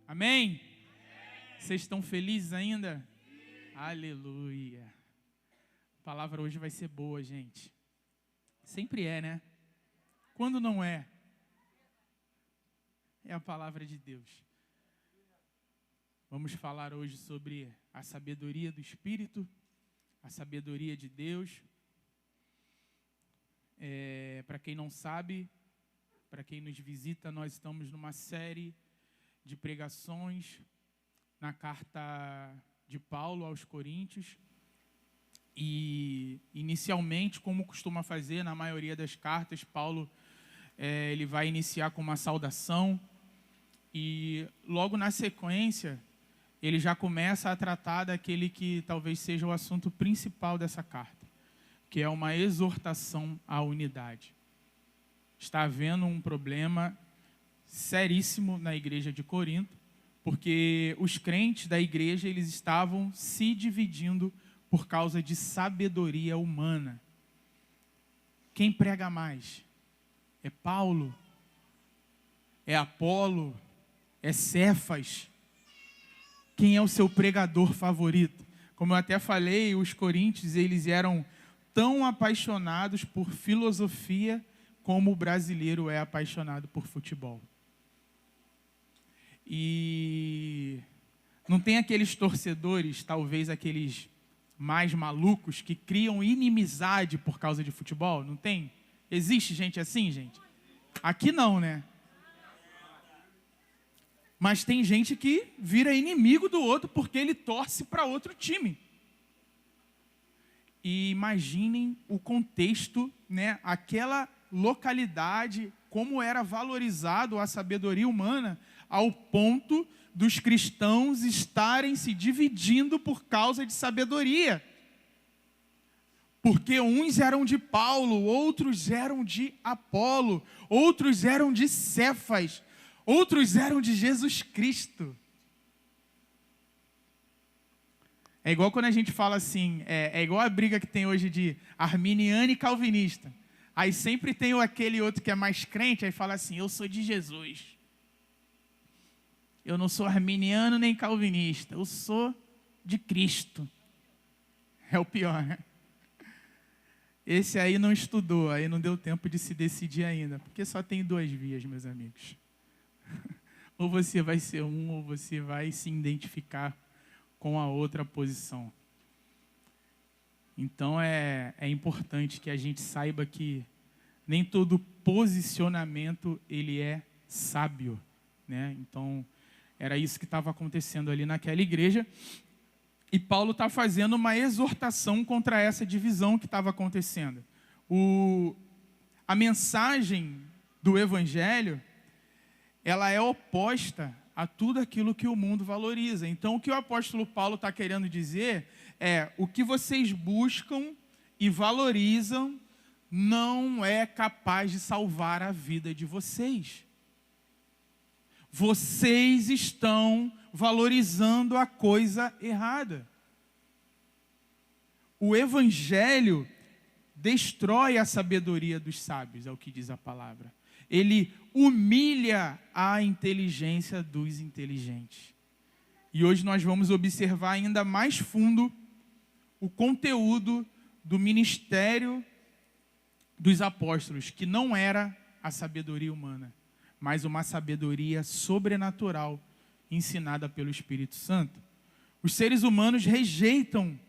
Amém? Vocês estão felizes ainda? Aleluia. A palavra hoje vai ser boa, gente. Sempre é, né? Quando não é, é a palavra de Deus. Vamos falar hoje sobre a sabedoria do Espírito, a sabedoria de Deus. Para quem não sabe, para quem nos visita, nós estamos numa série de pregações na carta de Paulo aos Coríntios. E, inicialmente, como costuma fazer na maioria das cartas, Paulo ele vai iniciar com uma saudação. E, logo na sequência, ele já começa a tratar daquele que talvez seja o assunto principal dessa carta, que é uma exortação à unidade. Está havendo um problema seríssimo na igreja de Corinto, porque os crentes da igreja eles estavam se dividindo por causa de sabedoria humana. Quem prega mais? É Paulo? É Apolo? É Cefas? Quem é o seu pregador favorito? Como eu até falei, os coríntios eles eram tão apaixonados por filosofia como o brasileiro é apaixonado por futebol. E não tem aqueles torcedores, talvez aqueles mais malucos, que criam inimizade por causa de futebol? Não tem? Existe gente assim, gente? Aqui não, né? Mas tem gente que vira inimigo do outro porque ele torce para outro time. E imaginem o contexto, né? Aquela localidade, como era valorizado a sabedoria humana, ao ponto dos cristãos estarem se dividindo por causa de sabedoria. Porque uns eram de Paulo, outros eram de Apolo, outros eram de Cefas, outros eram de Jesus Cristo. É igual quando a gente fala assim, é igual a briga que tem hoje de arminiano e calvinista. Aí sempre tem aquele outro que é mais crente, aí fala assim, eu sou de Jesus. Eu não sou arminiano nem calvinista, eu sou de Cristo. É o pior, né? Esse aí não estudou, aí não deu tempo de se decidir ainda, porque só tem duas vias, meus amigos. Ou você vai ser um, ou você vai se identificar com a outra posição. Então é importante que a gente saiba que nem todo posicionamento ele é sábio, né? Então era isso que estava acontecendo ali naquela igreja. E Paulo está fazendo uma exortação contra essa divisão que estava acontecendo. A mensagem do Evangelho, ela é oposta a tudo aquilo que o mundo valoriza. Então, o que o apóstolo Paulo está querendo dizer é: o que vocês buscam e valorizam não é capaz de salvar a vida de vocês. Vocês estão valorizando a coisa errada. O Evangelho destrói a sabedoria dos sábios, é o que diz a palavra. Ele humilha a inteligência dos inteligentes. E hoje nós vamos observar ainda mais fundo o conteúdo do ministério dos apóstolos, que não era a sabedoria humana, mas uma sabedoria sobrenatural ensinada pelo Espírito Santo. Os seres humanos rejeitam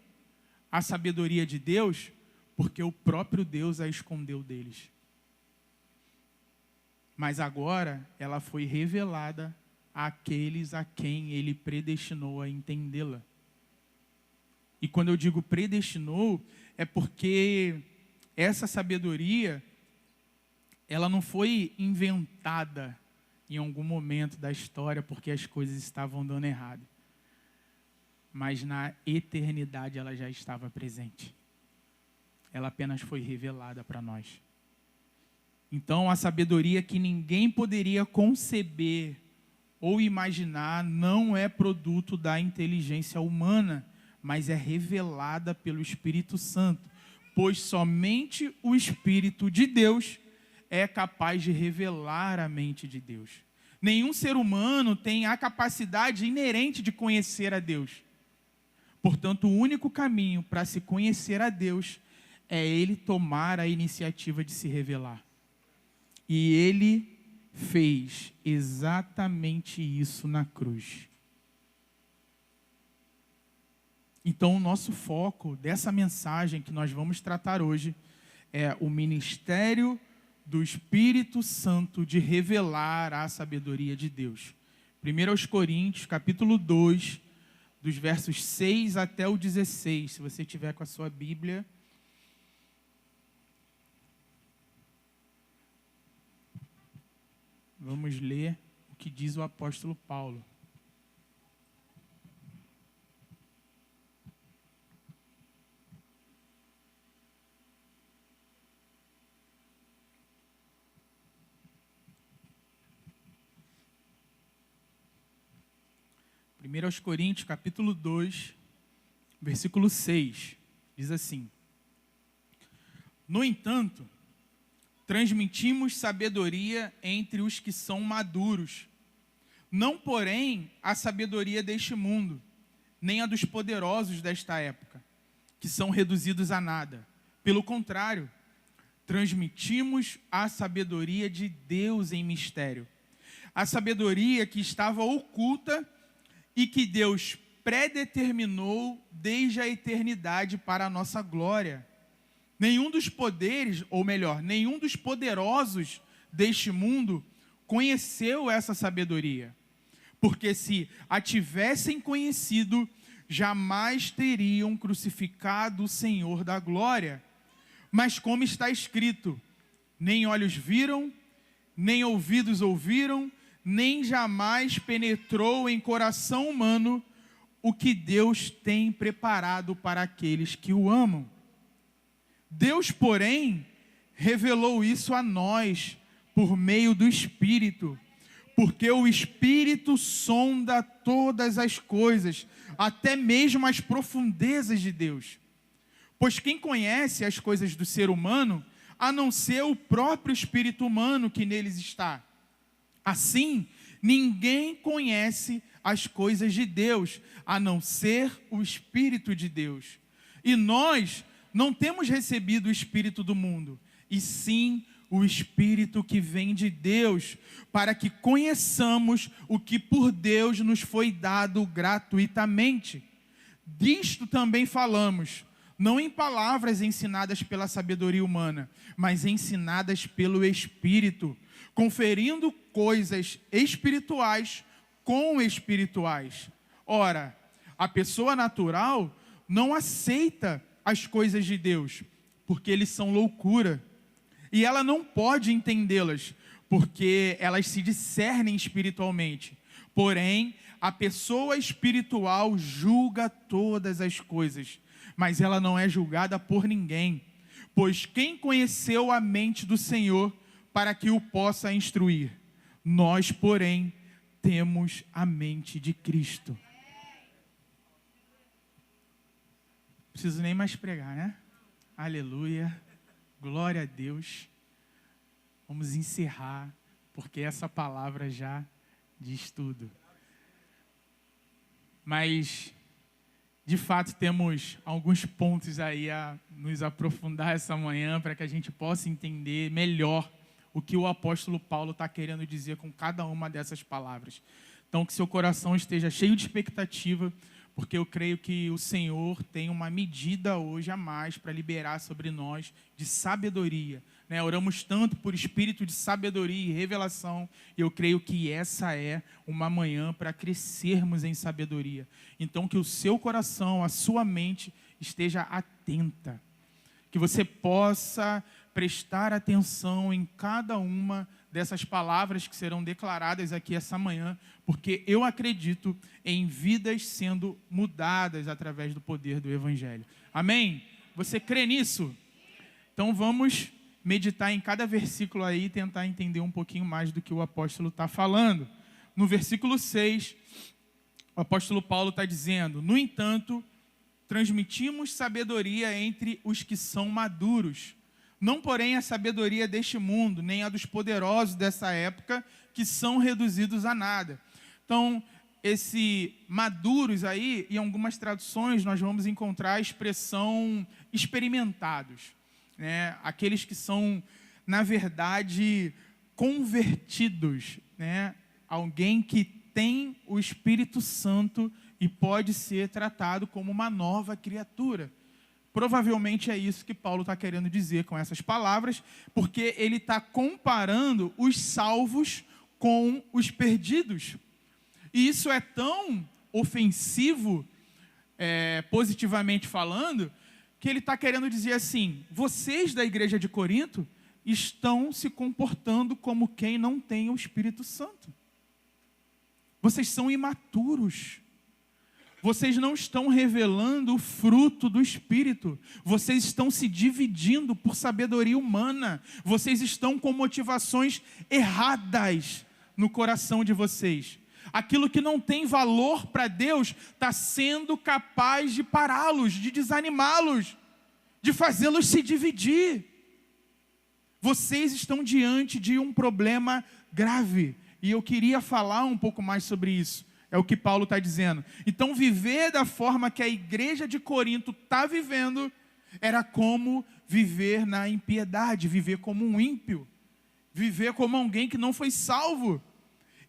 a sabedoria de Deus porque o próprio Deus a escondeu deles. Mas agora ela foi revelada àqueles a quem ele predestinou a entendê-la. E quando eu digo predestinou, é porque essa sabedoria, ela não foi inventada em algum momento da história porque as coisas estavam dando errado. Mas na eternidade ela já estava presente. Ela apenas foi revelada para nós. Então, a sabedoria que ninguém poderia conceber ou imaginar não é produto da inteligência humana, mas é revelada pelo Espírito Santo, pois somente o Espírito de Deus é capaz de revelar a mente de Deus. Nenhum ser humano tem a capacidade inerente de conhecer a Deus. Portanto, o único caminho para se conhecer a Deus é Ele tomar a iniciativa de se revelar. E Ele fez exatamente isso na cruz. Então, o nosso foco dessa mensagem que nós vamos tratar hoje é o ministério do Espírito Santo de revelar a sabedoria de Deus. 1 Coríntios, capítulo 2, dos versos 6 até o 16. Se você tiver com a sua Bíblia. Vamos ler o que diz o apóstolo Paulo. Primeiro aos Coríntios, capítulo 2, versículo 6, diz assim: No entanto, transmitimos sabedoria entre os que são maduros, não, porém, a sabedoria deste mundo, nem a dos poderosos desta época, que são reduzidos a nada. Pelo contrário, transmitimos a sabedoria de Deus em mistério, a sabedoria que estava oculta e que Deus predeterminou desde a eternidade para a nossa glória. Nenhum dos poderes, ou melhor, nenhum dos poderosos deste mundo conheceu essa sabedoria, porque se a tivessem conhecido, jamais teriam crucificado o Senhor da glória. Mas como está escrito, nem olhos viram, nem ouvidos ouviram, nem jamais penetrou em coração humano o que Deus tem preparado para aqueles que o amam. Deus, porém, revelou isso a nós por meio do Espírito, porque o Espírito sonda todas as coisas, até mesmo as profundezas de Deus. Pois quem conhece as coisas do ser humano, a não ser o próprio espírito humano que neles está? Assim, ninguém conhece as coisas de Deus, a não ser o Espírito de Deus. E nós não temos recebido o Espírito do mundo, e sim o Espírito que vem de Deus, para que conheçamos o que por Deus nos foi dado gratuitamente. Disto também falamos, não em palavras ensinadas pela sabedoria humana, mas ensinadas pelo Espírito, conferindo coisas espirituais com espirituais. Ora, a pessoa natural não aceita as coisas de Deus, porque eles são loucura, e ela não pode entendê-las, porque elas se discernem espiritualmente. Porém, a pessoa espiritual julga todas as coisas, mas ela não é julgada por ninguém, pois quem conheceu a mente do Senhor para que o possa instruir? Nós, porém, temos a mente de Cristo. Não preciso nem mais pregar, né? Aleluia, glória a Deus. Vamos encerrar, porque essa palavra já diz tudo. Mas, de fato, temos alguns pontos aí a nos aprofundar essa manhã, para que a gente possa entender melhor o que o apóstolo Paulo está querendo dizer com cada uma dessas palavras. Então, que seu coração esteja cheio de expectativa, porque eu creio que o Senhor tem uma medida hoje a mais para liberar sobre nós de sabedoria, né? Oramos tanto por espírito de sabedoria e revelação, e eu creio que essa é uma manhã para crescermos em sabedoria. Então, que o seu coração, a sua mente esteja atenta, que você possa prestar atenção em cada uma dessas palavras que serão declaradas aqui essa manhã, porque eu acredito em vidas sendo mudadas através do poder do Evangelho. Amém? Você crê nisso? Então vamos meditar em cada versículo aí e tentar entender um pouquinho mais do que o apóstolo está falando. No versículo 6, o apóstolo Paulo está dizendo: no entanto, transmitimos sabedoria entre os que são maduros, Não, porém, a sabedoria deste mundo, nem a dos poderosos dessa época, que são reduzidos a nada. Então, esse maduros aí, em algumas traduções, nós vamos encontrar a expressão experimentados, né? Aqueles que são, na verdade, convertidos, né? Alguém que tem o Espírito Santo e pode ser tratado como uma nova criatura. Provavelmente é isso que Paulo está querendo dizer com essas palavras, porque ele está comparando os salvos com os perdidos. E isso é tão ofensivo, positivamente falando, que ele está querendo dizer assim: vocês da igreja de Corinto estão se comportando como quem não tem o Espírito Santo. Vocês são imaturos. Vocês não estão revelando o fruto do Espírito. Vocês estão se dividindo por sabedoria humana. Vocês estão com motivações erradas no coração de vocês. Aquilo que não tem valor para Deus está sendo capaz de pará-los, de desanimá-los, de fazê-los se dividir. Vocês estão diante de um problema grave. E eu queria falar um pouco mais sobre isso. É o que Paulo está dizendo. Então, viver da forma que a igreja de Corinto está vivendo, era como viver na impiedade, viver como um ímpio, viver como alguém que não foi salvo.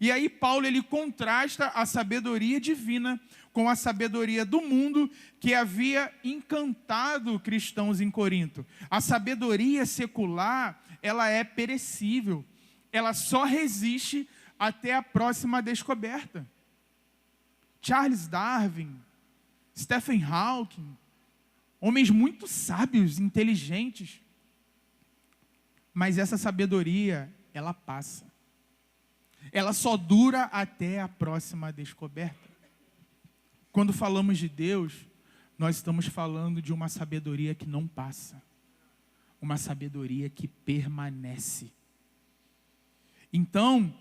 E aí Paulo, ele contrasta a sabedoria divina com a sabedoria do mundo que havia encantado cristãos em Corinto. A sabedoria secular, ela é perecível. Ela só resiste até a próxima descoberta. Charles Darwin, Stephen Hawking, homens muito sábios, inteligentes. Mas essa sabedoria, ela passa. Ela só dura até a próxima descoberta. Quando falamos de Deus, nós estamos falando de uma sabedoria que não passa. Uma sabedoria que permanece. Então,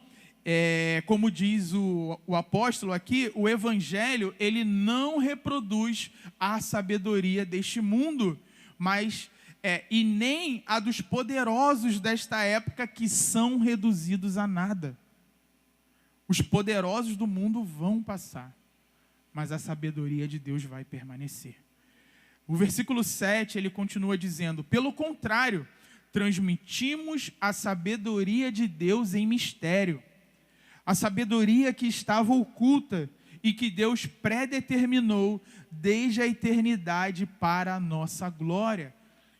como diz o apóstolo aqui, o evangelho, ele não reproduz a sabedoria deste mundo, mas e nem a dos poderosos desta época, que são reduzidos a nada. Os poderosos do mundo vão passar, mas a sabedoria de Deus vai permanecer. O versículo 7, ele continua dizendo: pelo contrário, transmitimos a sabedoria de Deus em mistério, a sabedoria que estava oculta e que Deus predeterminou desde a eternidade para a nossa glória.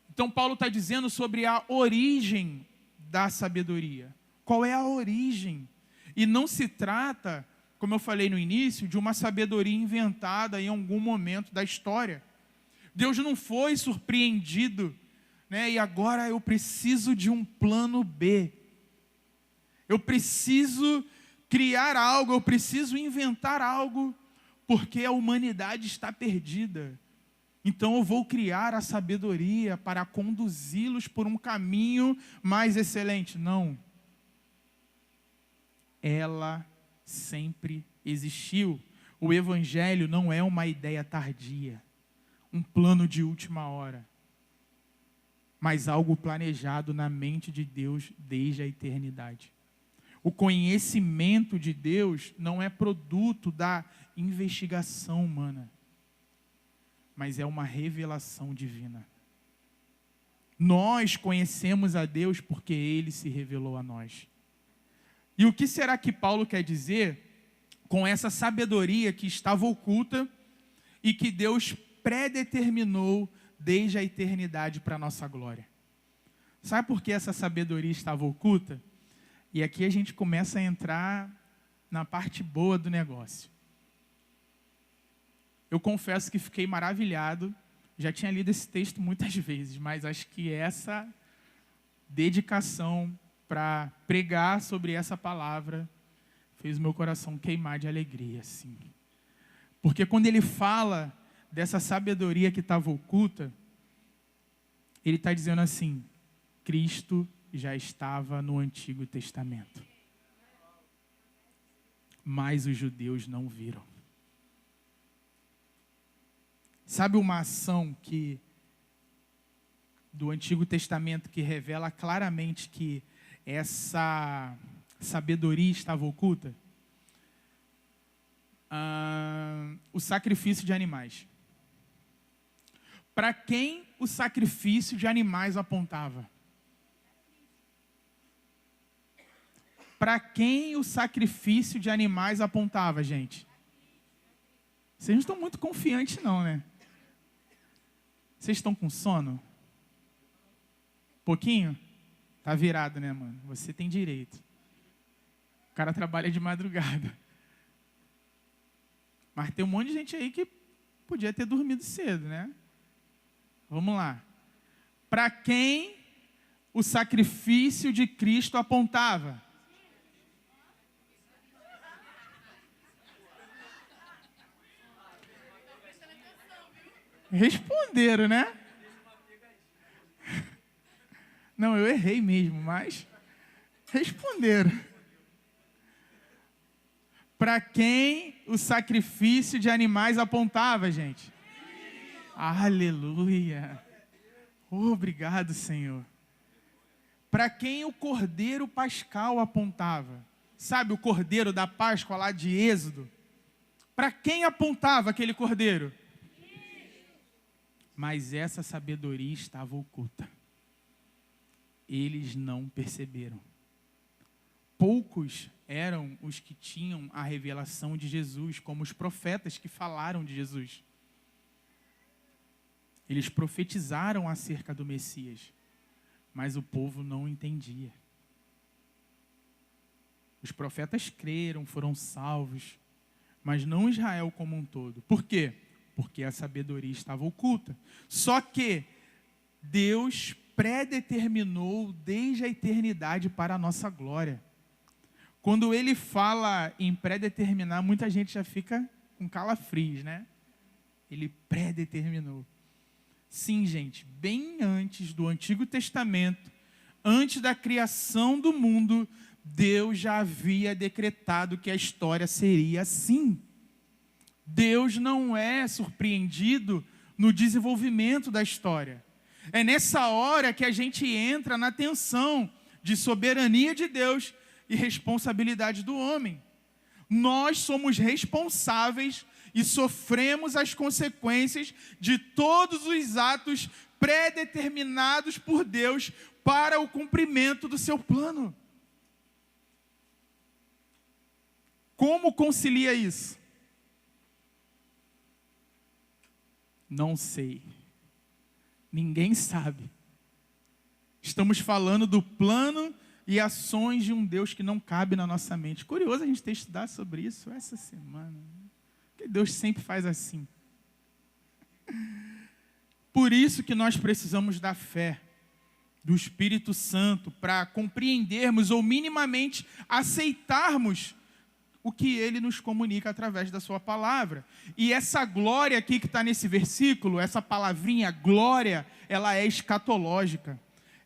Então Paulo está dizendo sobre a origem da sabedoria. Qual é a origem? E não se trata, como eu falei no início, de uma sabedoria inventada em algum momento da história. Deus não foi surpreendido, né? E agora eu preciso de um plano B. Eu preciso criar algo, eu preciso inventar algo, porque a humanidade está perdida. Então eu vou criar a sabedoria para conduzi-los por um caminho mais excelente. Não. Ela sempre existiu. O evangelho não é uma ideia tardia, um plano de última hora, mas algo planejado na mente de Deus desde a eternidade. O conhecimento de Deus não é produto da investigação humana, mas é uma revelação divina. Nós conhecemos a Deus porque Ele se revelou a nós. E o que será que Paulo quer dizer com essa sabedoria que estava oculta e que Deus predeterminou desde a eternidade para a nossa glória? Sabe por que essa sabedoria estava oculta? E aqui a gente começa a entrar na parte boa do negócio. Eu confesso que fiquei maravilhado, já tinha lido esse texto muitas vezes, mas acho que essa dedicação para pregar sobre essa palavra fez o meu coração queimar de alegria, assim. Porque quando ele fala dessa sabedoria que estava oculta, ele está dizendo assim: Cristo já estava no Antigo Testamento, mas os judeus não viram. Sabe uma ação que do Antigo Testamento que revela claramente que essa sabedoria estava oculta? O sacrifício de animais. Para quem o sacrifício de animais apontava? Para quem o sacrifício de animais apontava, gente? Vocês não estão muito confiantes não, né? Vocês estão com sono? Pouquinho? Tá virado, né, mano? Você tem direito. O cara trabalha de madrugada. Mas tem um monte de gente aí que podia ter dormido cedo, né? Vamos lá. Para quem o sacrifício de Cristo apontava? Responderam, né? Não, eu errei mesmo, mas responderam. Para quem o sacrifício de animais apontava, gente? Aleluia. Obrigado, Senhor. Para quem o cordeiro pascal apontava? Sabe o cordeiro da Páscoa lá de Êxodo? Para quem apontava aquele cordeiro? Mas essa sabedoria estava oculta. Eles não perceberam. Poucos eram os que tinham a revelação de Jesus, como os profetas que falaram de Jesus. Eles profetizaram acerca do Messias, mas o povo não entendia. Os profetas creram, foram salvos, mas não Israel como um todo. Por quê? Porque a sabedoria estava oculta. Só que Deus predeterminou desde a eternidade para a nossa glória. Quando ele fala em predeterminar, muita gente já fica com calafrios, né? Ele predeterminou. Sim, gente, bem antes do Antigo Testamento, antes da criação do mundo, Deus já havia decretado que a história seria assim. Deus não é surpreendido no desenvolvimento da história. É nessa hora que a gente entra na tensão de soberania de Deus e responsabilidade do homem. Nós somos responsáveis e sofremos as consequências de todos os atos predeterminados por Deus para o cumprimento do seu plano. Como concilia isso? Não sei. Ninguém sabe. Estamos falando do plano e ações de um Deus que não cabe na nossa mente. Curioso a gente ter estudado sobre isso essa semana. Porque Deus sempre faz assim. Por isso que nós precisamos da fé, do Espírito Santo, para compreendermos ou minimamente aceitarmos o que Ele nos comunica através da sua palavra. E essa glória aqui que está nesse versículo, essa palavrinha glória, ela é escatológica.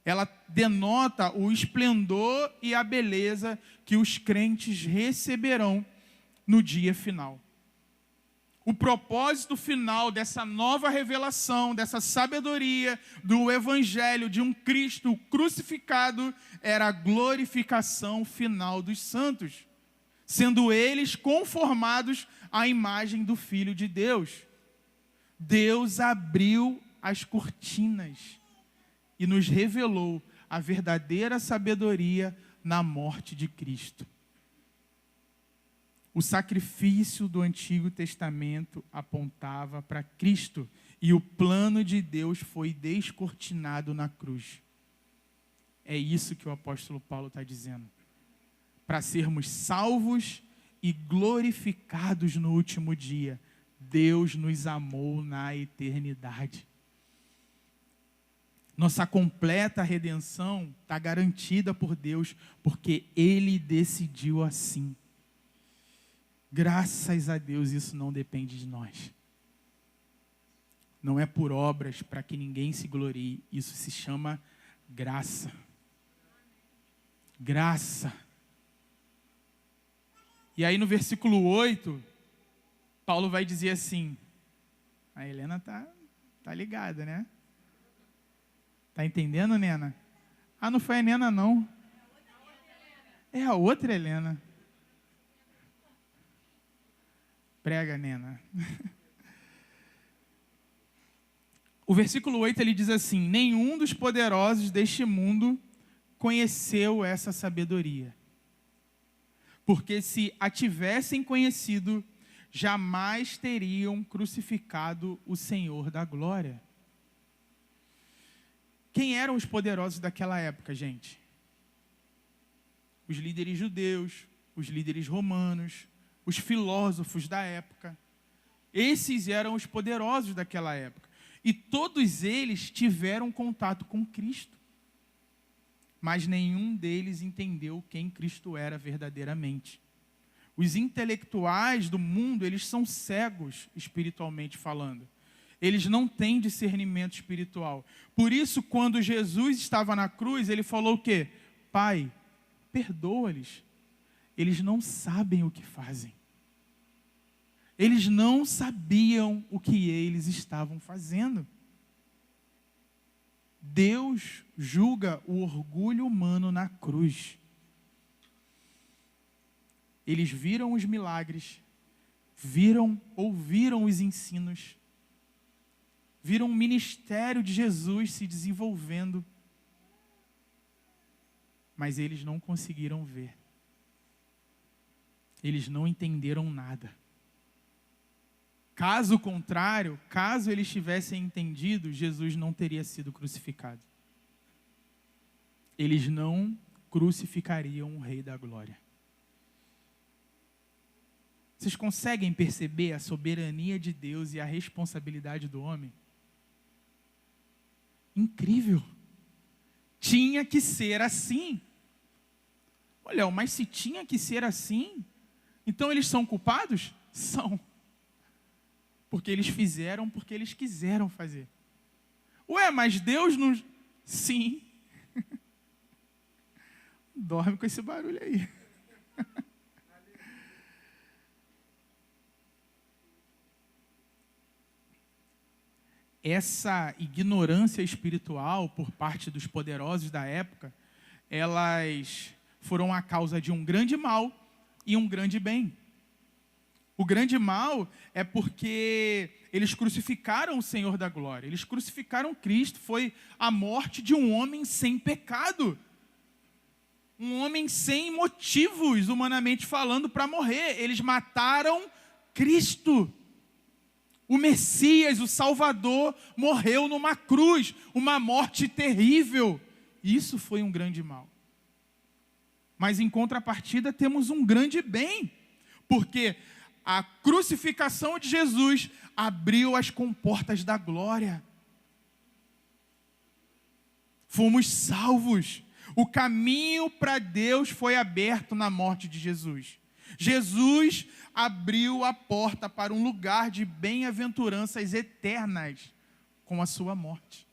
Ela denota o esplendor e a beleza que os crentes receberão no dia final. O propósito final dessa nova revelação, dessa sabedoria do Evangelho de um Cristo crucificado, era a glorificação final dos santos, sendo eles conformados à imagem do Filho de Deus. Deus abriu as cortinas e nos revelou a verdadeira sabedoria na morte de Cristo. O sacrifício do Antigo Testamento apontava para Cristo e o plano de Deus foi descortinado na cruz. É isso que o apóstolo Paulo está dizendo. Para sermos salvos e glorificados no último dia, Deus nos amou na eternidade. Nossa completa redenção está garantida por Deus, porque Ele decidiu assim. Graças a Deus, isso não depende de nós. Não é por obras para que ninguém se glorie. Isso se chama graça. Graça. E aí no versículo 8, Paulo vai dizer assim, a Helena tá ligada, né? Tá entendendo, Nena? Ah, não foi a Nena, não. É a outra Helena. Prega, Nena. O versículo 8 ele diz assim: nenhum dos poderosos deste mundo conheceu essa sabedoria. Porque se a tivessem conhecido, jamais teriam crucificado o Senhor da glória. Quem eram os poderosos daquela época, gente? Os líderes judeus, os líderes romanos, os filósofos da época. Esses eram os poderosos daquela época. E todos eles tiveram contato com Cristo. Mas nenhum deles entendeu quem Cristo era verdadeiramente. Os intelectuais do mundo, eles são cegos espiritualmente falando. Eles não têm discernimento espiritual. Por isso, quando Jesus estava na cruz, ele falou o quê? Pai, perdoa-lhes. Eles não sabem o que fazem. Eles não sabiam o que eles estavam fazendo. Deus julga o orgulho humano na cruz. Eles viram os milagres, ouviram os ensinos, viram o ministério de Jesus se desenvolvendo, mas eles não conseguiram ver. Eles não entenderam nada. Caso contrário, caso eles tivessem entendido, Jesus não teria sido crucificado. Eles não crucificariam o Rei da Glória. Vocês conseguem perceber a soberania de Deus e a responsabilidade do homem? Incrível. Tinha que ser assim. Olha, mas se tinha que ser assim, então eles são culpados? São. Porque eles fizeram porque eles quiseram fazer. Ué, mas Deus não... Sim. Dorme com esse barulho aí. Essa ignorância espiritual por parte dos poderosos da época, elas foram a causa de um grande mal e um grande bem. O grande mal é porque eles crucificaram o Senhor da glória. Eles crucificaram Cristo. Foi a morte de um homem sem pecado. Um homem sem motivos, humanamente falando, para morrer. Eles mataram Cristo. O Messias, o Salvador, morreu numa cruz. Uma morte terrível. Isso foi um grande mal. Mas em contrapartida temos um grande bem. Porque a crucificação de Jesus abriu as comportas da glória. Fomos salvos. O caminho para Deus foi aberto na morte de Jesus. Jesus abriu a porta para um lugar de bem-aventuranças eternas com a sua morte.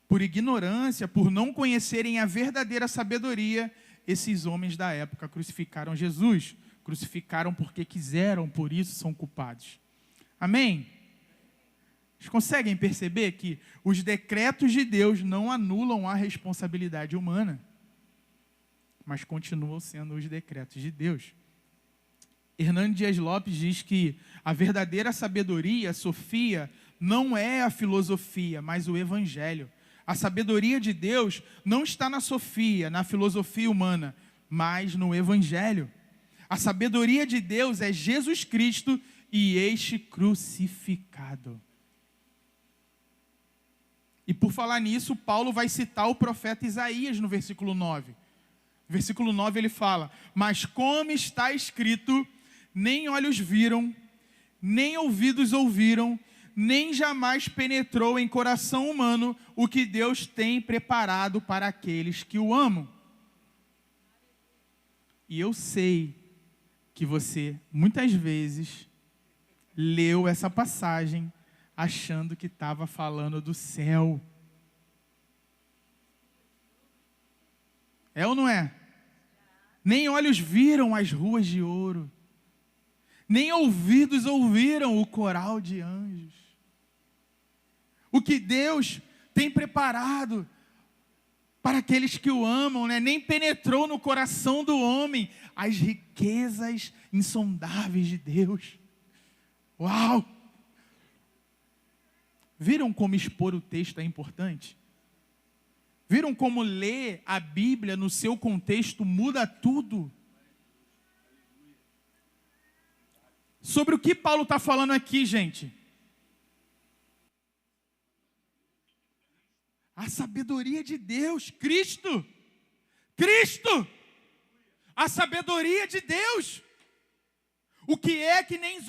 Por ignorância, por não conhecerem a verdadeira sabedoria, esses homens da época crucificaram Jesus. Crucificaram porque quiseram, por isso são culpados. Amém? Vocês conseguem perceber que os decretos de Deus não anulam a responsabilidade humana, mas continuam sendo os decretos de Deus. Hernando Dias Lopes diz que a verdadeira sabedoria, Sofia, não é a filosofia, mas o evangelho. A sabedoria de Deus não está na sofia, na filosofia humana, mas no evangelho. A sabedoria de Deus é Jesus Cristo e este crucificado. E por falar nisso, Paulo vai citar o profeta Isaías no versículo 9. Versículo 9 ele fala: mas como está escrito, nem olhos viram, nem ouvidos ouviram, nem jamais penetrou em coração humano o que Deus tem preparado para aqueles que o amam. E eu sei que você, muitas vezes, leu essa passagem achando que estava falando do céu. É ou não é? Nem olhos viram as ruas de ouro, nem ouvidos ouviram o coral de anjos. o que Deus tem preparado para aqueles que o amam, né? Nem penetrou no coração do homem as riquezas insondáveis de Deus. Uau! Viram como expor o texto é importante? Viram como ler a Bíblia no seu contexto muda tudo? Sobre o que Paulo está falando aqui, gente? A sabedoria de Deus, Cristo. Cristo! A sabedoria de Deus. O que é que nem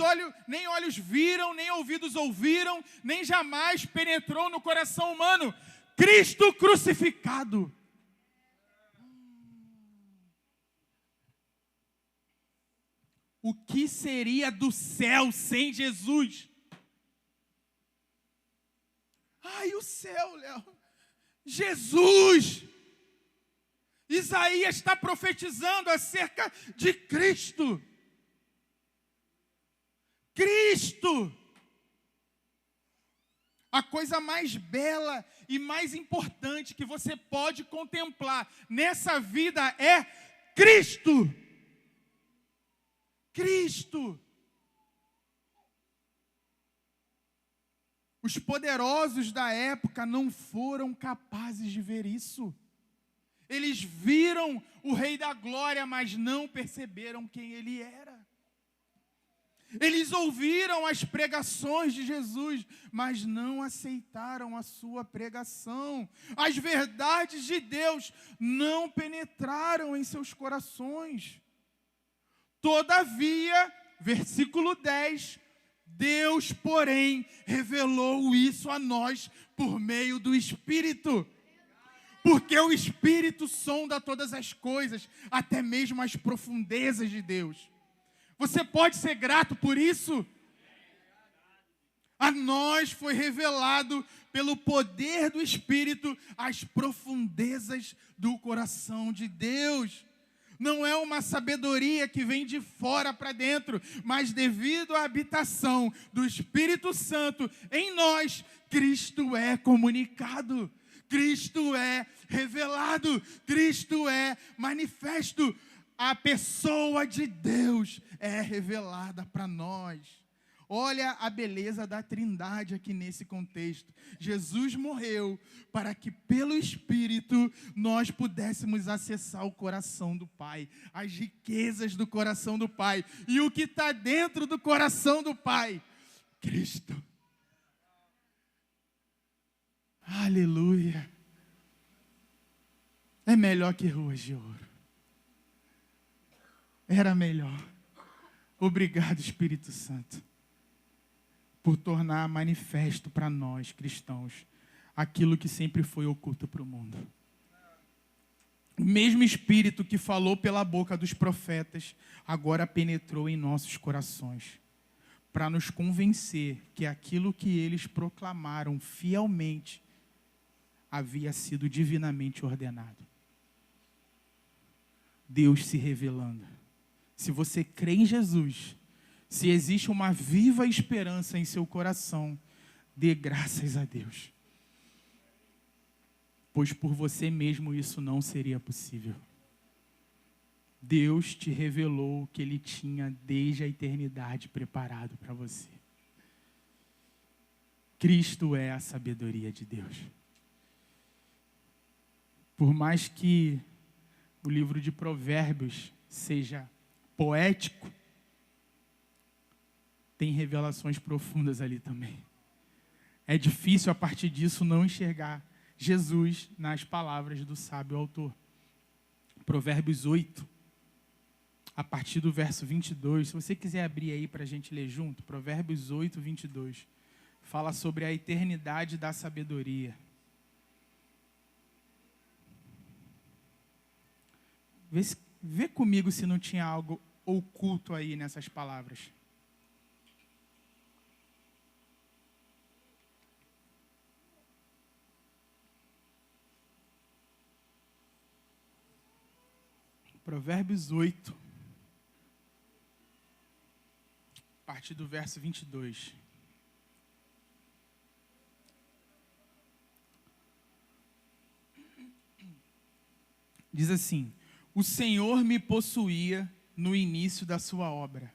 olhos viram, nem ouvidos ouviram, nem jamais penetrou no coração humano? Cristo crucificado. O que seria do céu sem Jesus? Ai, o céu, Léo. Jesus! Isaías está profetizando acerca de Cristo. Cristo! A coisa mais bela e mais importante que você pode contemplar nessa vida é Cristo. Cristo. Os poderosos da época não foram capazes de ver isso. Eles viram o Rei da Glória, mas não perceberam quem ele era. Eles ouviram as pregações de Jesus, mas não aceitaram a sua pregação. As verdades de Deus não penetraram em seus corações. Todavia, versículo 10, Deus, porém, revelou isso a nós por meio do Espírito. Porque o Espírito sonda todas as coisas, até mesmo as profundezas de Deus. Você pode ser grato por isso? A nós foi revelado pelo poder do Espírito as profundezas do coração de Deus. Não é uma sabedoria que vem de fora para dentro, mas devido à habitação do Espírito Santo em nós, Cristo é comunicado, Cristo é revelado, Cristo é manifesto. A pessoa de Deus é revelada para nós. Olha a beleza da Trindade aqui nesse contexto. Jesus morreu para que pelo Espírito nós pudéssemos acessar o coração do Pai, as riquezas do coração do Pai. E o que está dentro do coração do Pai? Cristo. Aleluia. É melhor que ruas de ouro. Era melhor. Obrigado, Espírito Santo, por tornar manifesto para nós, cristãos, aquilo que sempre foi oculto para o mundo. O mesmo Espírito que falou pela boca dos profetas, agora penetrou em nossos corações, para nos convencer que aquilo que eles proclamaram fielmente havia sido divinamente ordenado. Deus se revelando. Se você crê em Jesus, se existe uma viva esperança em seu coração, dê graças a Deus. Pois por você mesmo isso não seria possível. Deus te revelou o que Ele tinha desde a eternidade preparado para você. Cristo é a sabedoria de Deus. Por mais que o livro de Provérbios seja poético, tem revelações profundas ali também. É difícil a partir disso não enxergar Jesus nas palavras do sábio autor. Provérbios 8, a partir do verso 22, se você quiser abrir aí para a gente ler junto, Provérbios 8, 22, fala sobre a eternidade da sabedoria. Vê comigo se não tinha algo oculto aí nessas palavras. Provérbios 8, a partir do verso 22. Diz assim: o Senhor me possuía no início da sua obra,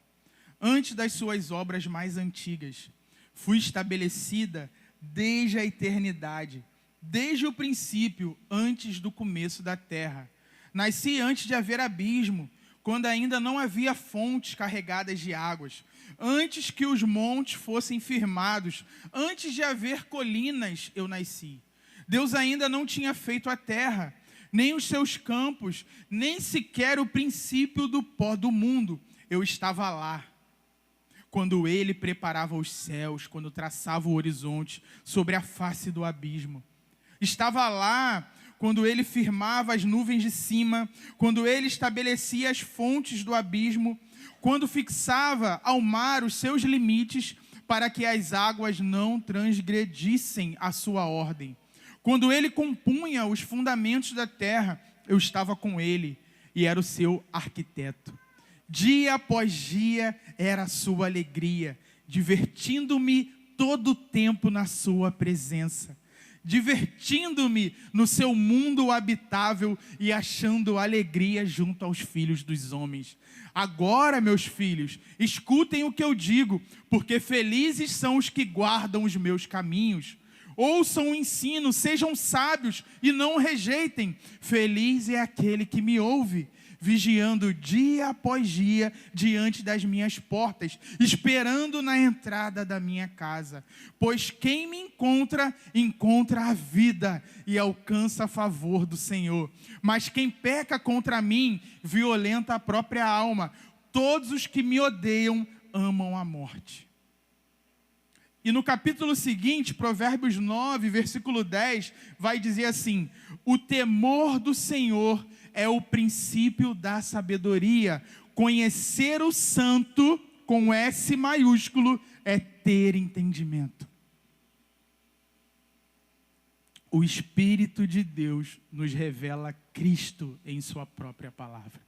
antes das suas obras mais antigas. Fui estabelecida desde a eternidade, desde o princípio, antes do começo da terra. Nasci antes de haver abismo, quando ainda não havia fontes carregadas de águas, antes que os montes fossem firmados, antes de haver colinas, eu nasci. Deus ainda não tinha feito a terra, nem os seus campos, nem sequer o princípio do pó do mundo. Eu estava lá, quando Ele preparava os céus, quando traçava o horizonte sobre a face do abismo. Estava lá quando Ele firmava as nuvens de cima, quando Ele estabelecia as fontes do abismo, quando fixava ao mar os seus limites para que as águas não transgredissem a sua ordem. Quando Ele compunha os fundamentos da terra, eu estava com Ele e era o seu arquiteto. Dia após dia era a sua alegria, divertindo-me todo o tempo na sua presença, divertindo-me no seu mundo habitável e achando alegria junto aos filhos dos homens. Agora, meus filhos, escutem o que eu digo, porque felizes são os que guardam os meus caminhos. Ouçam o ensino, sejam sábios e não o rejeitem. Feliz é aquele que me ouve, vigiando dia após dia diante das minhas portas, esperando na entrada da minha casa. Pois quem me encontra, encontra a vida e alcança a favor do Senhor. Mas quem peca contra mim, violenta a própria alma. Todos os que me odeiam amam a morte. E no capítulo seguinte, Provérbios 9, versículo 10, vai dizer assim: o temor do Senhor é o princípio da sabedoria. Conhecer o santo, com S maiúsculo, é ter entendimento. O Espírito de Deus nos revela Cristo em sua própria palavra.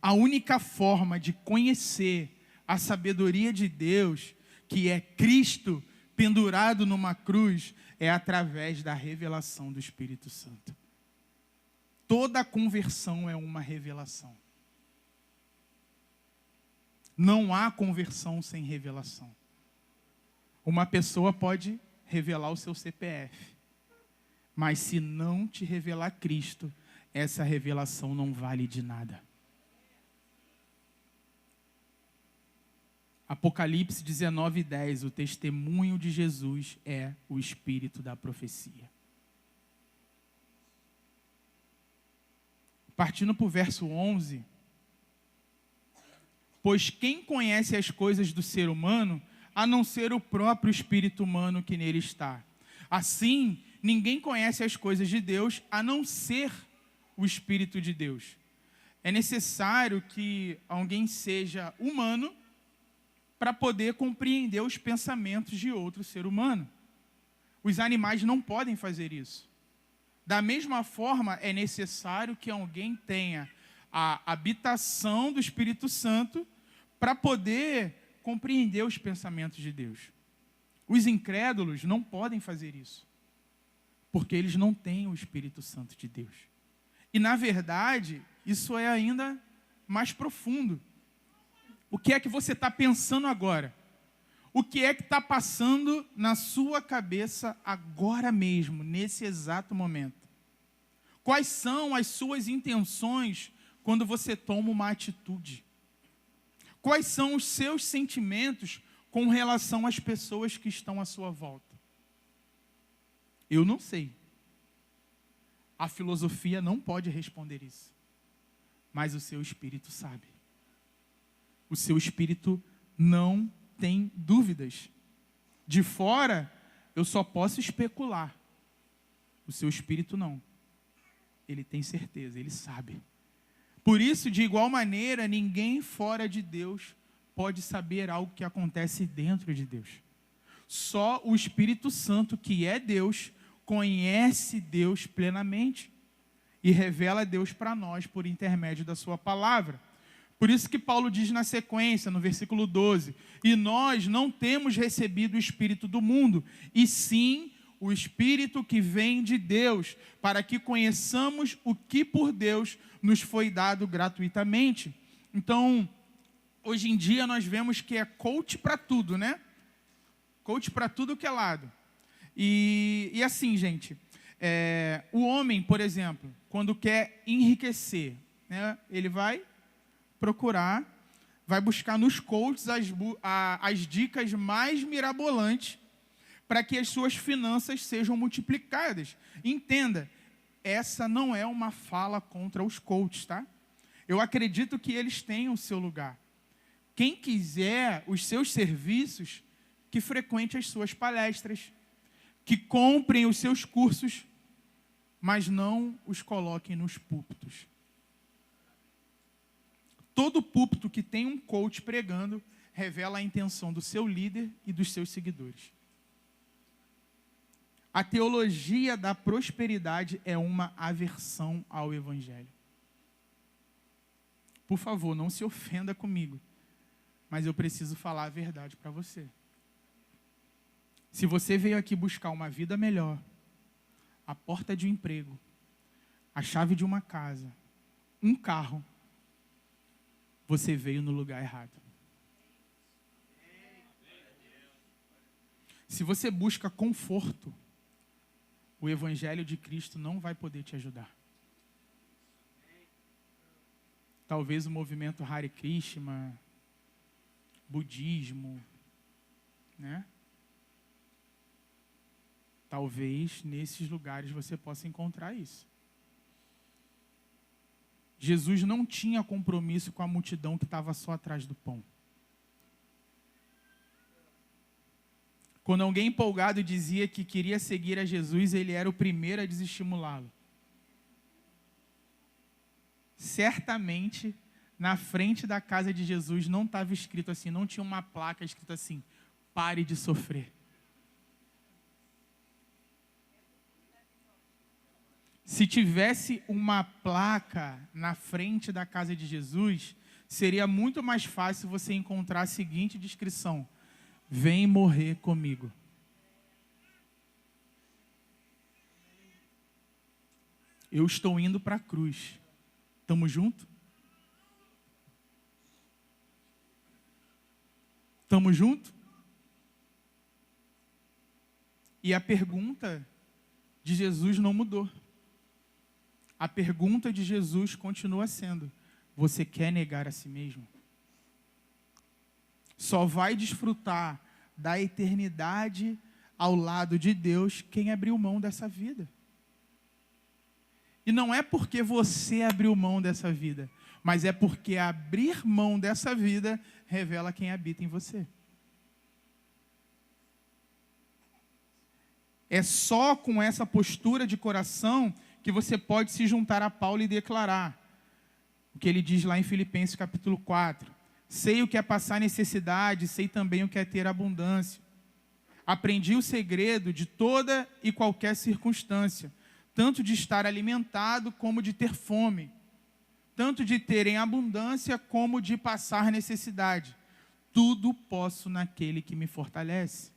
A única forma de conhecer a sabedoria de Deus, que é Cristo pendurado numa cruz, é através da revelação do Espírito Santo. Toda conversão é uma revelação. Não há conversão sem revelação. Uma pessoa pode revelar o seu CPF, mas se não te revelar Cristo, essa revelação não vale de nada. Apocalipse 19:10, o testemunho de Jesus é o espírito da profecia. Partindo para o verso 11, pois quem conhece as coisas do ser humano, a não ser o próprio espírito humano que nele está? Assim, ninguém conhece as coisas de Deus, a não ser o Espírito de Deus. É necessário que alguém seja humano para poder compreender os pensamentos de outro ser humano. Os animais não podem fazer isso. Da mesma forma, é necessário que alguém tenha a habitação do Espírito Santo para poder compreender os pensamentos de Deus. Os incrédulos não podem fazer isso, porque eles não têm o Espírito Santo de Deus. E, na verdade, isso é ainda mais profundo. O que é que você está pensando agora? O que é que está passando na sua cabeça agora mesmo, nesse exato momento? Quais são as suas intenções quando você toma uma atitude? Quais são os seus sentimentos com relação às pessoas que estão à sua volta? Eu não sei. A filosofia não pode responder isso. Mas o seu espírito sabe. O seu espírito não tem dúvidas. De fora, eu só posso especular. O seu espírito não. Ele tem certeza, ele sabe. Por isso, de igual maneira, ninguém fora de Deus pode saber algo que acontece dentro de Deus. Só o Espírito Santo, que é Deus, conhece Deus plenamente e revela Deus para nós por intermédio da sua palavra. Por isso que Paulo diz na sequência, no versículo 12, e nós não temos recebido o Espírito do mundo, e sim o Espírito que vem de Deus, para que conheçamos o que por Deus nos foi dado gratuitamente. Então, hoje em dia nós vemos que é coach para tudo, né? Coach para tudo que é lado. E assim, gente, o homem, por exemplo, quando quer enriquecer, né, ele vai procurar, vai buscar nos coaches as dicas mais mirabolantes para que as suas finanças sejam multiplicadas. Entenda, essa não é uma fala contra os coaches, tá? Eu acredito que eles tenham o seu lugar. Quem quiser os seus serviços, que frequente as suas palestras, que comprem os seus cursos, mas não os coloquem nos púlpitos. Todo púlpito que tem um coach pregando revela a intenção do seu líder e dos seus seguidores. A teologia da prosperidade é uma aversão ao Evangelho. Por favor, não se ofenda comigo, mas eu preciso falar a verdade para você. Se você veio aqui buscar uma vida melhor, a porta de um emprego, a chave de uma casa, um carro, você veio no lugar errado. Se você busca conforto, o Evangelho de Cristo não vai poder te ajudar. Talvez o movimento Hare Krishna, budismo, né? Talvez nesses lugares você possa encontrar isso. Jesus não tinha compromisso com a multidão que estava só atrás do pão. Quando alguém empolgado dizia que queria seguir a Jesus, ele era o primeiro a desestimulá-lo. Certamente, na frente da casa de Jesus não estava escrito assim, não tinha uma placa escrita assim, pare de sofrer. Se tivesse uma placa na frente da casa de Jesus, seria muito mais fácil você encontrar a seguinte descrição: vem morrer comigo. Eu estou indo para a cruz. Estamos juntos? Estamos juntos? E a pergunta de Jesus não mudou. A pergunta de Jesus continua sendo: você quer negar a si mesmo? Só vai desfrutar da eternidade ao lado de Deus quem abriu mão dessa vida. E não é porque você abriu mão dessa vida, mas é porque abrir mão dessa vida revela quem habita em você. É só com essa postura de coração que você pode se juntar a Paulo e declarar o que ele diz lá em Filipenses capítulo 4. Sei o que é passar necessidade, sei também o que é ter abundância. Aprendi o segredo de toda e qualquer circunstância, tanto de estar alimentado como de ter fome, tanto de ter em abundância como de passar necessidade. Tudo posso naquele que me fortalece.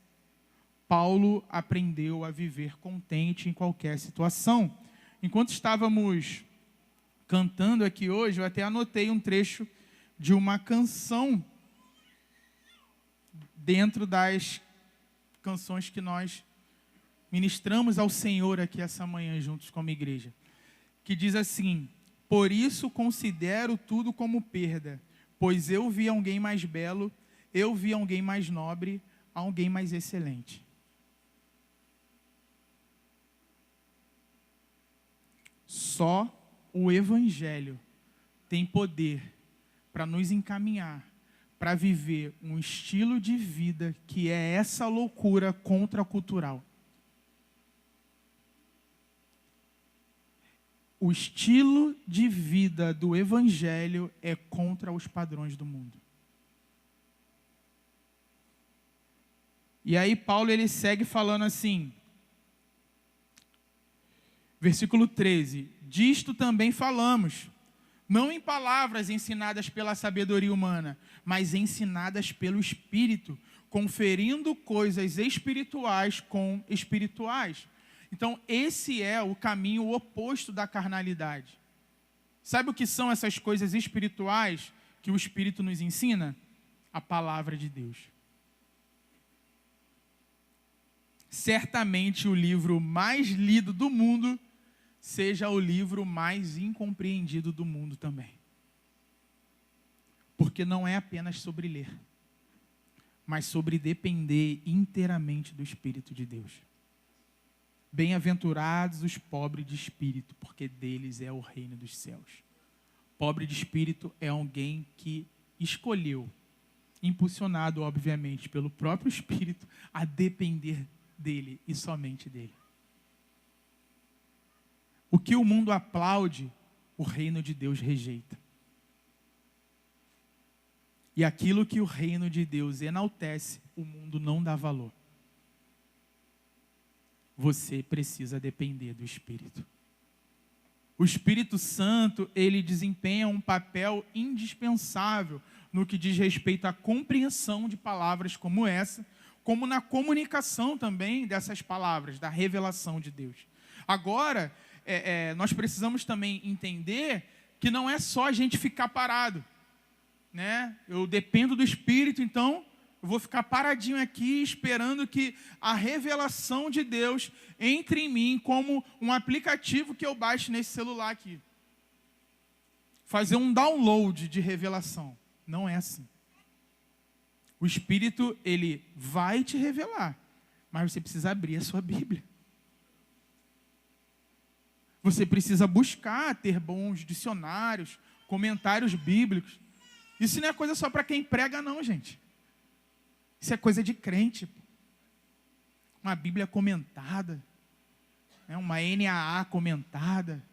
Paulo aprendeu a viver contente em qualquer situação. Enquanto estávamos cantando aqui hoje, eu até anotei um trecho de uma canção dentro das canções que nós ministramos ao Senhor aqui essa manhã juntos como igreja, que diz assim: por isso considero tudo como perda, pois eu vi alguém mais belo, eu vi alguém mais nobre, alguém mais excelente. Só o Evangelho tem poder para nos encaminhar, para viver um estilo de vida que é essa loucura contracultural. O estilo de vida do Evangelho é contra os padrões do mundo. E aí Paulo ele segue falando assim, versículo 13, disto também falamos, Não em palavras ensinadas pela sabedoria humana, mas ensinadas pelo Espírito, conferindo coisas espirituais com espirituais. Então, esse é o caminho oposto da carnalidade. Sabe o que são essas coisas espirituais que o Espírito nos ensina? A palavra de Deus. Certamente o livro mais lido do mundo seja o livro mais incompreendido do mundo também. Porque não é apenas sobre ler, mas sobre depender inteiramente do Espírito de Deus. Bem-aventurados os pobres de espírito, porque deles é o reino dos céus. Pobre de espírito é alguém que escolheu, impulsionado, obviamente, pelo próprio Espírito, a depender dele e somente dele. O que o mundo aplaude, o reino de Deus rejeita. E aquilo que o reino de Deus enaltece, o mundo não dá valor. Você precisa depender do Espírito. O Espírito Santo, ele desempenha um papel indispensável no que diz respeito à compreensão de palavras como essa, como na comunicação também dessas palavras, da revelação de Deus. Agora, nós precisamos também entender que não é só a gente ficar parado, né? Eu dependo do Espírito, então eu vou ficar paradinho aqui esperando que a revelação de Deus entre em mim como um aplicativo que eu baixe nesse celular aqui. Fazer um download de revelação. Não é assim. O Espírito, ele vai te revelar, mas você precisa abrir a sua Bíblia. Você precisa buscar, ter bons dicionários, comentários bíblicos. Isso não é coisa só para quem prega, não, gente. Isso é coisa de crente. Uma Bíblia comentada, né? Uma NAA comentada,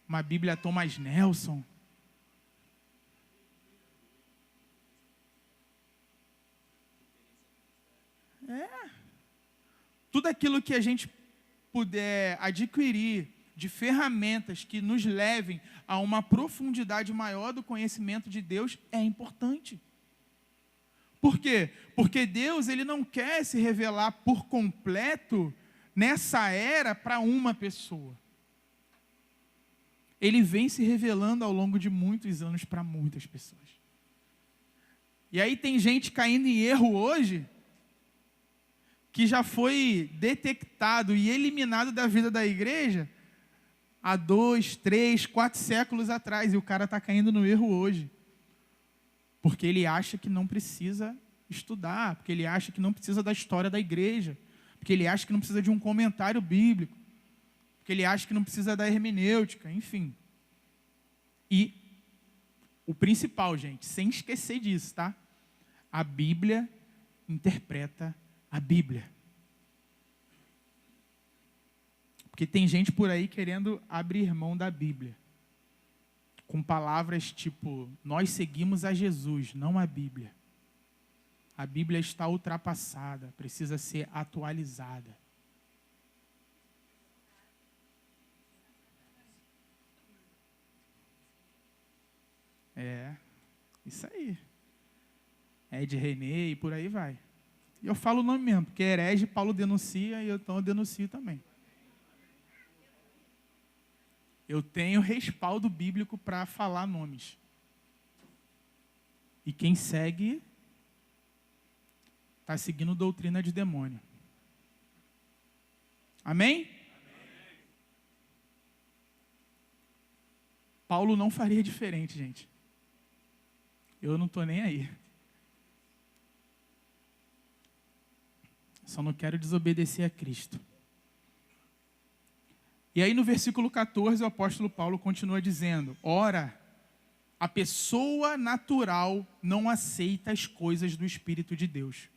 uma Bíblia Thomas Nelson. Tudo aquilo que a gente puder adquirir de ferramentas que nos levem a uma profundidade maior do conhecimento de Deus é importante. Por quê? Porque Deus, ele não quer se revelar por completo nessa era para uma pessoa. Ele vem se revelando ao longo de muitos anos para muitas pessoas. E aí tem gente caindo em erro hoje que já foi detectado e eliminado da vida da igreja há 2, 3, 4 séculos atrás. E o cara está caindo no erro hoje. Porque ele acha que não precisa estudar, porque ele acha que não precisa da história da igreja, porque ele acha que não precisa de um comentário bíblico, porque ele acha que não precisa da hermenêutica, enfim. E o principal, gente, sem esquecer disso, tá? A Bíblia interpreta a Bíblia. Porque tem gente por aí querendo abrir mão da Bíblia, com palavras tipo, nós seguimos a Jesus, não a Bíblia. A Bíblia está ultrapassada, precisa ser atualizada. Isso aí. Ed René e por aí vai. E eu falo o nome mesmo, porque herege Paulo denuncia e então eu denuncio também. Eu tenho respaldo bíblico para falar nomes. E quem segue está seguindo doutrina de demônio. Amém? Paulo não faria diferente, gente. Eu não estou nem aí. Só não quero desobedecer a Cristo. E aí no versículo 14 o apóstolo Paulo continua dizendo, ora, a pessoa natural não aceita as coisas do Espírito de Deus,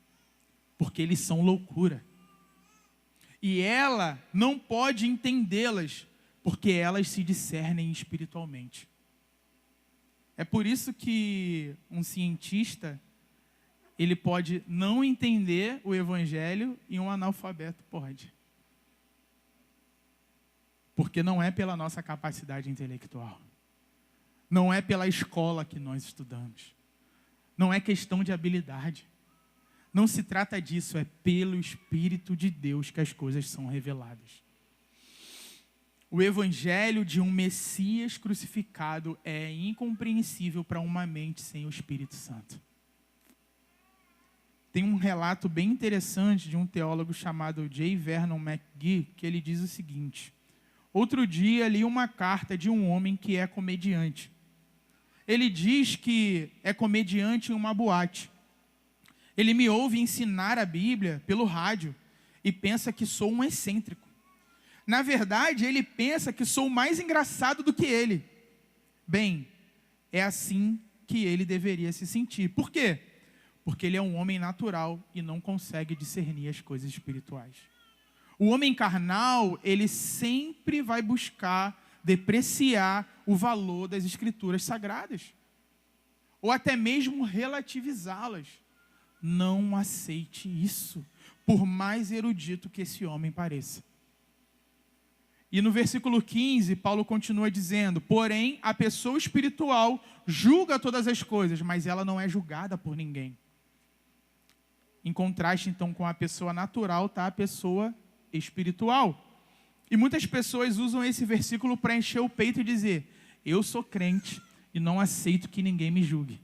porque eles são loucura. E ela não pode entendê-las, porque elas se discernem espiritualmente. É por isso que um cientista, ele pode não entender o evangelho e um analfabeto pode. Porque não é pela nossa capacidade intelectual. Não é pela escola que nós estudamos. Não é questão de habilidade. Não se trata disso, é pelo Espírito de Deus que as coisas são reveladas. O evangelho de um Messias crucificado é incompreensível para uma mente sem o Espírito Santo. Tem um relato bem interessante de um teólogo chamado J. Vernon McGee, que ele diz o seguinte: outro dia li uma carta de um homem que é comediante. Ele diz que é comediante em uma boate. Ele me ouve ensinar a Bíblia pelo rádio e pensa que sou um excêntrico. Na verdade, ele pensa que sou mais engraçado do que ele. Bem, é assim que ele deveria se sentir. Por quê? Porque ele é um homem natural e não consegue discernir as coisas espirituais. O homem carnal, ele sempre vai buscar depreciar o valor das escrituras sagradas, ou até mesmo relativizá-las. Não aceite isso, por mais erudito que esse homem pareça. E no versículo 15, Paulo continua dizendo: porém, a pessoa espiritual julga todas as coisas, mas ela não é julgada por ninguém. Em contraste, então, com a pessoa natural, está a pessoa espiritual. E muitas pessoas usam esse versículo para encher o peito e dizer: eu sou crente e não aceito que ninguém me julgue.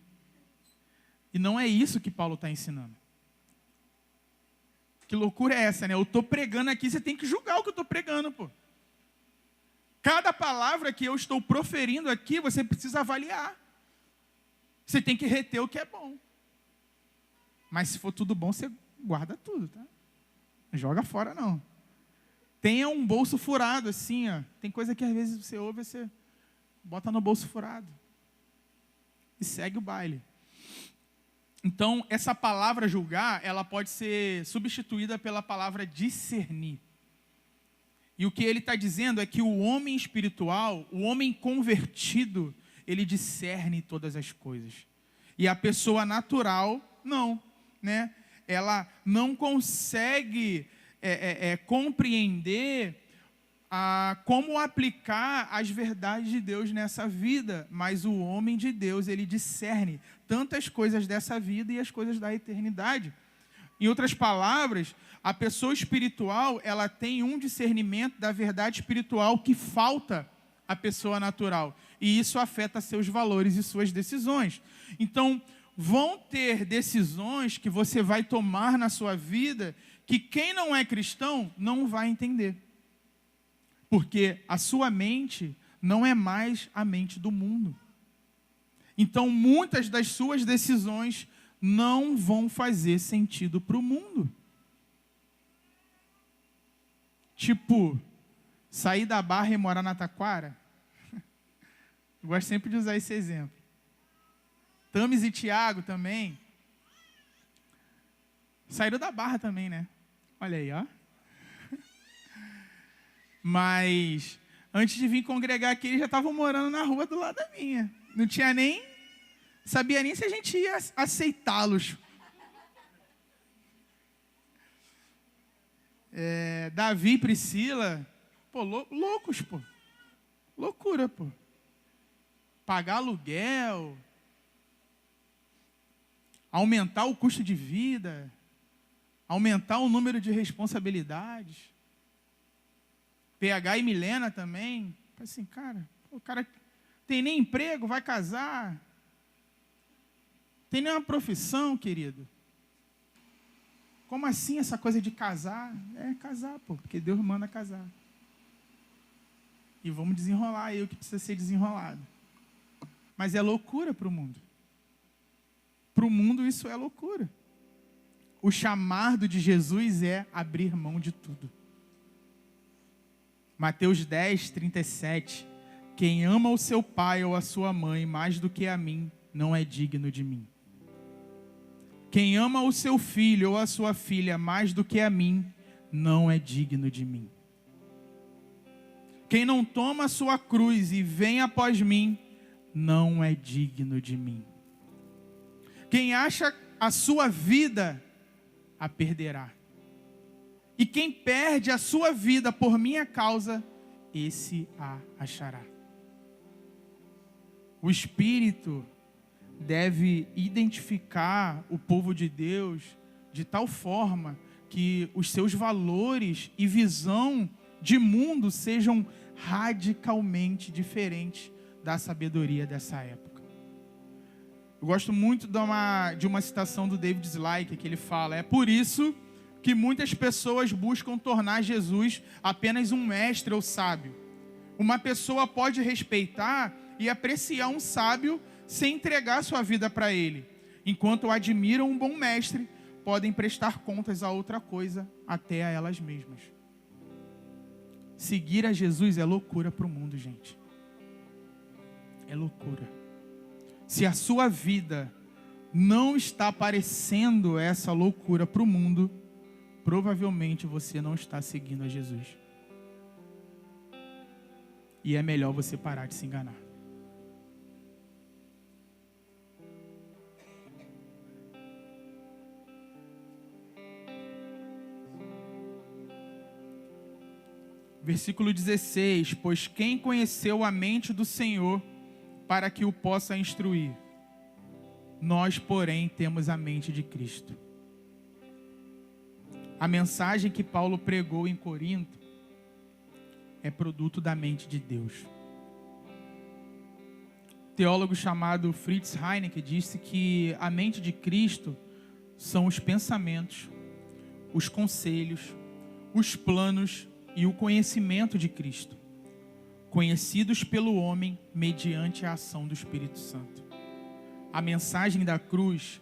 E não é isso que Paulo está ensinando. Que loucura é essa, né? Eu estou pregando aqui, você tem que julgar o que eu estou pregando, pô. Cada palavra que eu estou proferindo aqui, você precisa avaliar. Você tem que reter o que é bom. Mas se for tudo bom, você guarda tudo, tá? Não joga fora, não. Tenha um bolso furado, assim, ó. Tem coisa que às vezes você ouve e você bota no bolso furado. E segue o baile. Então, essa palavra julgar, ela pode ser substituída pela palavra discernir. E o que ele está dizendo é que o homem espiritual, o homem convertido, ele discerne todas as coisas. E a pessoa natural, não, né? Ela não consegue compreender como aplicar as verdades de Deus nessa vida, mas o homem de Deus, ele discerne tantas coisas dessa vida e as coisas da eternidade. Em outras palavras, a pessoa espiritual, ela tem um discernimento da verdade espiritual que falta à pessoa natural, e isso afeta seus valores e suas decisões. Então, vão ter decisões que você vai tomar na sua vida que quem não é cristão não vai entender. Porque a sua mente não é mais a mente do mundo. Então, muitas das suas decisões não vão fazer sentido para o mundo. Tipo, sair da Barra e morar na Taquara. Eu gosto sempre de usar esse exemplo. Tames e Tiago também. Saíram da Barra também, né? Olha aí, ó. Mas, antes de vir congregar aqui, eles já estavam morando na rua do lado da minha. Não tinha nem... Sabia nem se a gente ia aceitá-los. Davi e Priscila, pô, loucos, pô. Loucura, pô. Pagar aluguel, aumentar o custo de vida, aumentar o número de responsabilidades. PH e Milena também. Assim, cara, o cara tem nem emprego, vai casar. Tem nem uma profissão, querido. Como assim essa coisa de casar? É casar, pô, porque Deus manda casar. E vamos desenrolar aí o que precisa ser desenrolado. Mas é loucura para o mundo. Para o mundo isso é loucura. O chamado de Jesus é abrir mão de tudo. Mateus 10, 37. Quem ama o seu pai ou a sua mãe mais do que a mim, não é digno de mim. Quem ama o seu filho ou a sua filha mais do que a mim, não é digno de mim. Quem não toma a sua cruz e vem após mim, não é digno de mim. Quem acha a sua vida, a perderá. E quem perde a sua vida por minha causa, esse a achará. O Espírito deve identificar o povo de Deus de tal forma que os seus valores e visão de mundo sejam radicalmente diferentes da sabedoria dessa época. Eu gosto muito de uma citação do David Slyke, que ele fala: é por isso que muitas pessoas buscam tornar Jesus apenas um mestre ou sábio. Uma pessoa pode respeitar e apreciar um sábio sem entregar sua vida para ele, enquanto admiram um bom mestre, podem prestar contas a outra coisa, até a elas mesmas. Seguir a Jesus é loucura para o mundo, gente. É loucura. Se a sua vida não está parecendo essa loucura para o mundo, provavelmente você não está seguindo a Jesus. E é melhor você parar de se enganar. Versículo 16: pois quem conheceu a mente do Senhor para que o possa instruir? Nós, porém, temos a mente de Cristo. A mensagem que Paulo pregou em Corinto é produto da mente de Deus. O teólogo chamado Fritz Heineck disse que a mente de Cristo são os pensamentos, os conselhos, os planos e o conhecimento de Cristo, conhecidos pelo homem mediante a ação do Espírito Santo. A mensagem da cruz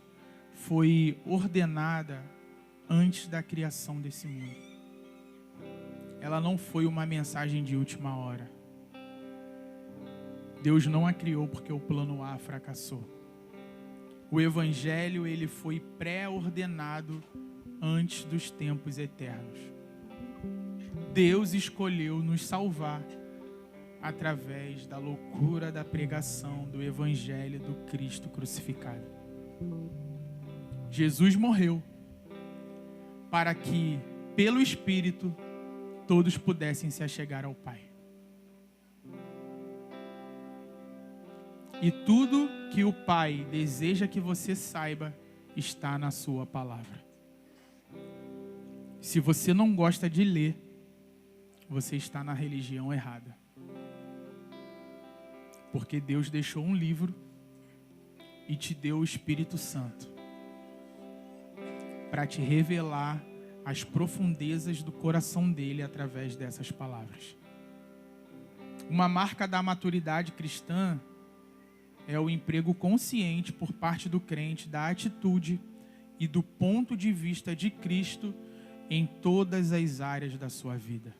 foi ordenada antes da criação desse mundo. Ela não foi uma mensagem de última hora. Deus não a criou porque o plano A fracassou. O Evangelho, ele foi pré-ordenado antes dos tempos eternos. Deus escolheu nos salvar através da loucura da pregação do Evangelho do Cristo crucificado. Jesus morreu para que, pelo Espírito, todos pudessem se achegar ao Pai. E tudo que o Pai deseja que você saiba está na sua palavra. Se você não gosta de ler, você está na religião errada. Porque Deus deixou um livro e te deu o Espírito Santo para te revelar as profundezas do coração dele através dessas palavras. Uma marca da maturidade cristã é o emprego consciente por parte do crente da atitude e do ponto de vista de Cristo em todas as áreas da sua vida.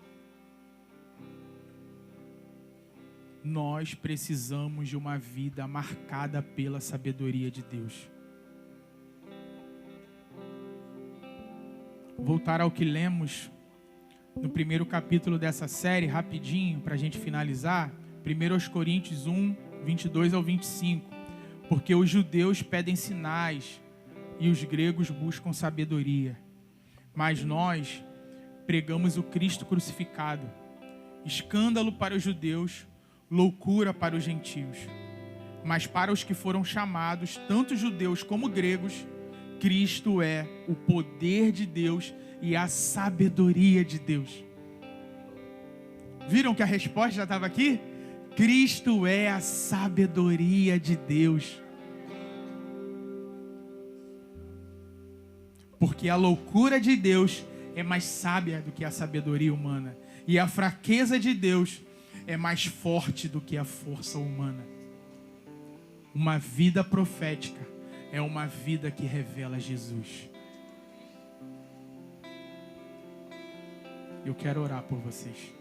Nós precisamos de uma vida marcada pela sabedoria de Deus. Voltar ao que lemos no primeiro capítulo dessa série, rapidinho, para a gente finalizar. 1 Coríntios 1, 22 ao 25. Porque os judeus pedem sinais e os gregos buscam sabedoria. Mas nós pregamos o Cristo crucificado, escândalo para os judeus, loucura para os gentios. Mas para os que foram chamados, tanto judeus como gregos, Cristo é o poder de Deus e a sabedoria de Deus. Viram que a resposta já estava aqui? Cristo é a sabedoria de Deus. Porque a loucura de Deus é mais sábia do que a sabedoria humana. E a fraqueza de Deus é mais forte do que a força humana. Uma vida profética é uma vida que revela Jesus. Eu quero orar por vocês.